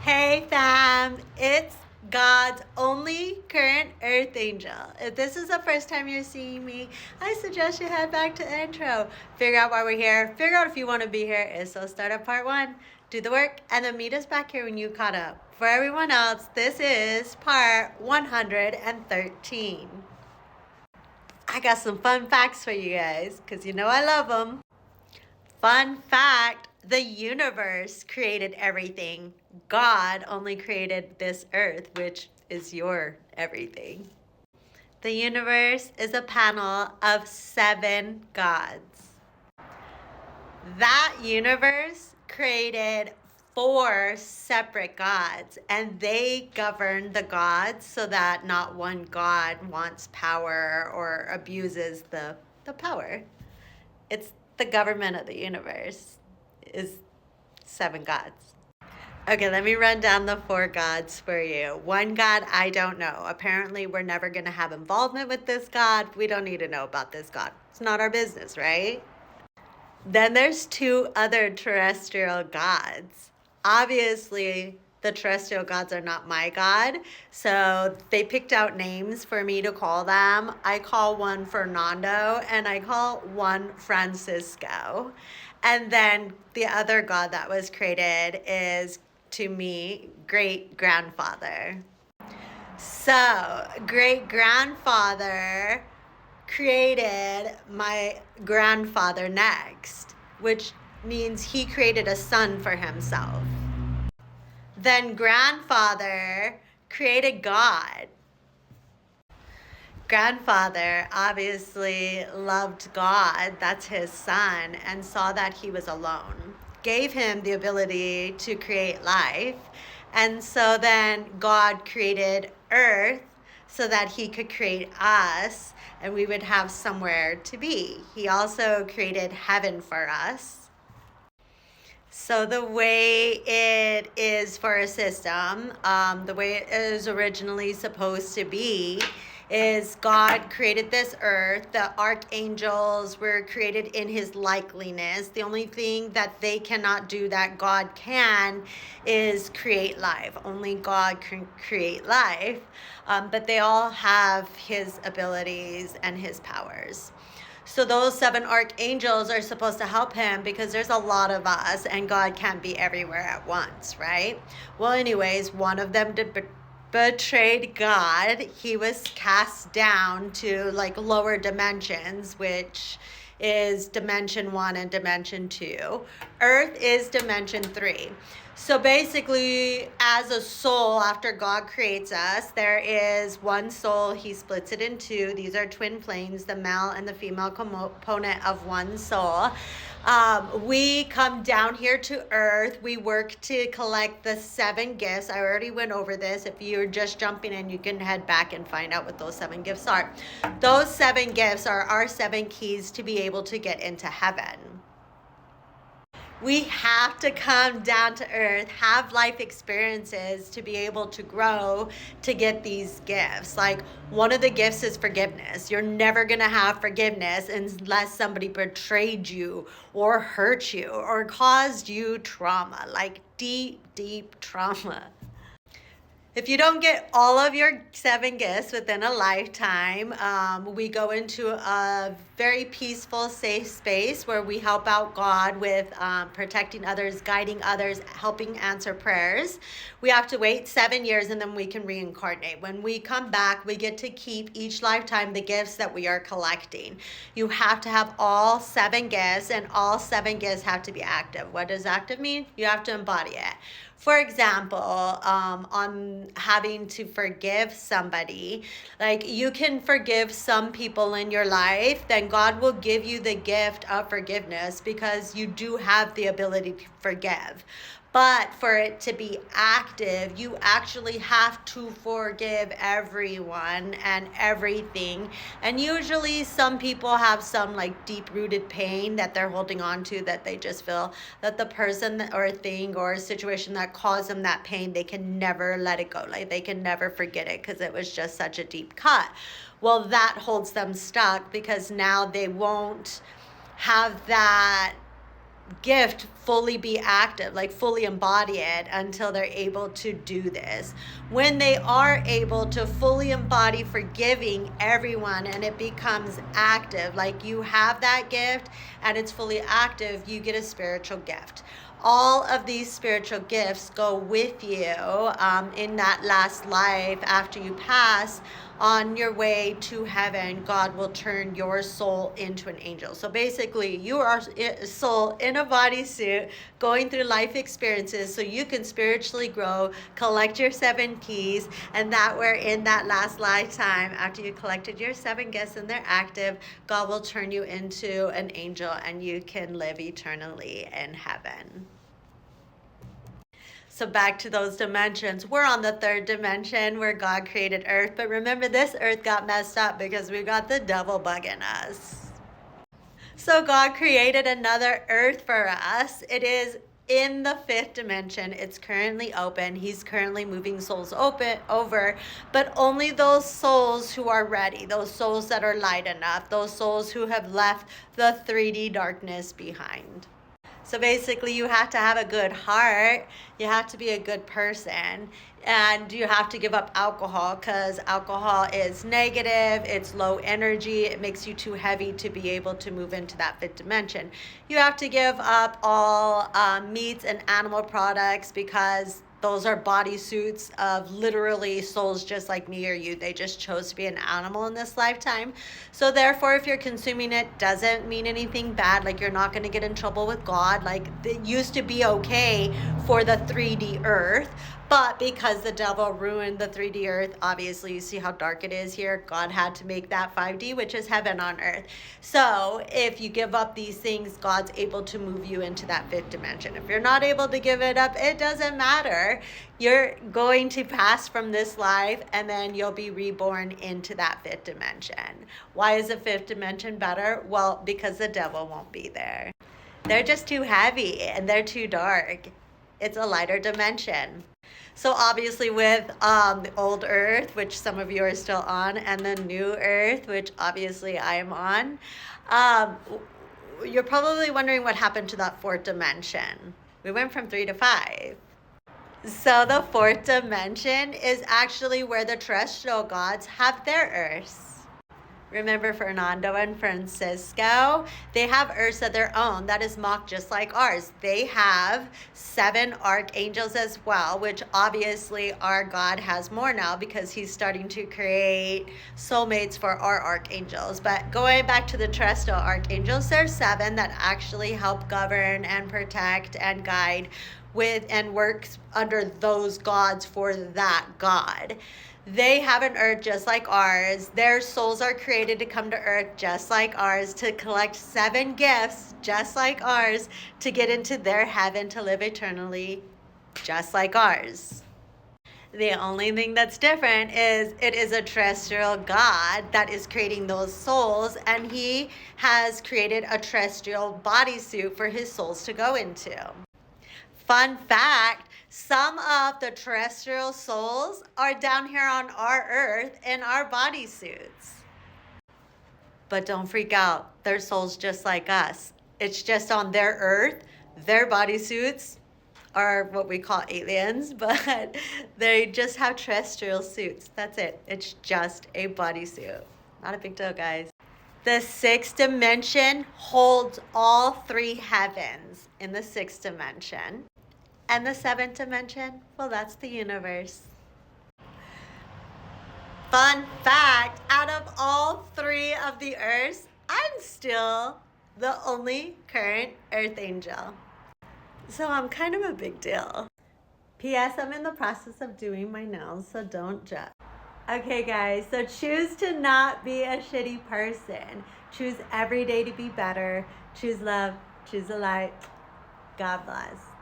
Hey fam, it's God's only current earth angel. If this is the first time you're seeing me, I suggest you head back to the intro. Figure out why we're here, figure out if you want to be here. If so, start at part 1, do the work, and then meet us back here when you caught up. For everyone else, this is part 113. I got some fun facts for you guys, because you know I love them. Fun fact, the universe created everything. God only created this earth, which is your everything. The universe is a panel of 7 gods. That universe created 4 separate gods, and they govern the gods so that not one god wants power or abuses the power. It's the government of the universe is 7 gods. Okay, let me run down the 4 gods for you. One god I don't know. Apparently, we're never going to have involvement with this god. We don't need to know about this god. It's not our business, right? Then there's 2 other terrestrial gods. Obviously, the terrestrial gods are not my god, so they picked out names for me to call them. I call one Fernando and I call one Francisco. And then the other god that was created is, to me, great grandfather. So, great grandfather created my grandfather next, which means he created a son for himself. Then grandfather created God. Grandfather obviously loved God, that's his son, and saw that he was alone. Gave him the ability to create life. And so then God created earth so that he could create us and we would have somewhere to be. He also created heaven for us. So the way it is for a system, the way it is originally supposed to be, is God created this earth. The archangels were created in his likeness. The only thing that they cannot do that God can is create life. Only God can create life. But they all have his abilities and his powers. So those 7 archangels are supposed to help him because there's a lot of us and God can't be everywhere at once, right? Well, anyways, one of them betrayed God. He was cast down to like lower dimensions, which is dimension 1 and dimension 2. Earth is dimension 3. So basically, as a soul, after God creates us, there is one soul. He splits it in 2. These are twin planes, the male and the female component of one soul. We come down here to earth. We work to collect the 7 gifts. I already went over this. If you're just jumping in, you can head back and find out what those 7 gifts are. Those 7 gifts are our 7 keys to be able to get into heaven. We have to come down to earth, have life experiences to be able to grow, to get these gifts. Like, one of the gifts is forgiveness. You're never going to have forgiveness unless somebody betrayed you or hurt you or caused you trauma, like deep, deep trauma. If you don't get all of your 7 gifts within a lifetime, we go into a very peaceful, safe space where we help out God with protecting others, guiding others, helping answer prayers. We have to wait 7 years and then we can reincarnate. When we come back, we get to keep each lifetime the gifts that we are collecting. You have to have all 7 gifts, and all 7 gifts have to be active. What does active mean? You have to embody it. For example, on having to forgive somebody, like, you can forgive some people in your life, then God will give you the gift of forgiveness because you do have the ability to forgive. But for it to be active, you actually have to forgive everyone and everything. And usually some people have some like deep-rooted pain that they're holding on to, that they just feel that the person or thing or situation that caused them that pain, they can never let it go. Like, they can never forget it because it was just such a deep cut. Well, that holds them stuck because now they won't have that gift fully be active, like fully embody it until they're able to do this. When they are able to fully embody forgiving everyone and it becomes active, like you have that gift and it's fully active, you get a spiritual gift. All of these spiritual gifts go with you in that last life after you pass. On your way to heaven, God will turn your soul into an angel. So basically, you are a soul in a bodysuit going through life experiences so you can spiritually grow, collect your 7 keys, and that where in that last lifetime, after you collected your 7 gifts and they're active, God will turn you into an angel and you can live eternally in heaven. So back to those dimensions. We're on the 3rd dimension where God created earth. But remember, this earth got messed up because we got the devil bugging us. So God created another earth for us. It is in the 5th dimension. It's currently open. He's currently moving souls over, but only those souls who are ready, those souls that are light enough, those souls who have left the 3D darkness behind. So basically, you have to have a good heart, you have to be a good person, and you have to give up alcohol because alcohol is negative, it's low energy, it makes you too heavy to be able to move into that 5th dimension. You have to give up all meats and animal products because those are bodysuits of literally souls just like me or you. They just chose to be an animal in this lifetime. So therefore, if you're consuming it, doesn't mean anything bad. Like, you're not going to get in trouble with God. Like, it used to be okay for the 3D earth. But because the devil ruined the 3D earth, obviously you see how dark it is here. God had to make that 5D, which is heaven on earth. So if you give up these things, God's able to move you into that 5th dimension. If you're not able to give it up, it doesn't matter. You're going to pass from this life and then you'll be reborn into that 5th dimension. Why is the 5th dimension better? Well, because the devil won't be there. They're just too heavy and they're too dark. It's a lighter dimension. So obviously with the old earth, which some of you are still on, and the new earth, which obviously I am on, you're probably wondering what happened to that 4th dimension. We went from 3 to 5. So the 4th dimension is actually where the terrestrial gods have their earths. Remember Fernando and Francisco? They have earths of their own that is mocked just like ours. They have 7 archangels as well, which obviously our God has more now because he's starting to create soulmates for our archangels. But going back to the terrestrial archangels, there's 7 that actually help govern and protect and guide with and works under those gods for that God. They have an earth just like ours. Their souls are created to come to earth just like ours, to collect 7 gifts just like ours, to get into their heaven to live eternally just like ours. The only thing that's different is it is a terrestrial God that is creating those souls, and he has created a terrestrial bodysuit for his souls to go into. Fun fact, some of the terrestrial souls are down here on our earth in our bodysuits. But don't freak out, they're souls just like us. It's just on their earth, their bodysuits are what we call aliens, but they just have terrestrial suits. That's it. It's just a bodysuit. Not a big deal, guys. The 6th dimension holds all 3 heavens in the 6th dimension. And the 7th dimension, well, that's the universe. Fun fact, out of all 3 of the earths, I'm still the only current earth angel. So I'm kind of a big deal. P.S. I'm in the process of doing my nails, so don't judge. Okay, guys, so choose to not be a shitty person. Choose every day to be better. Choose love. Choose the light. God bless.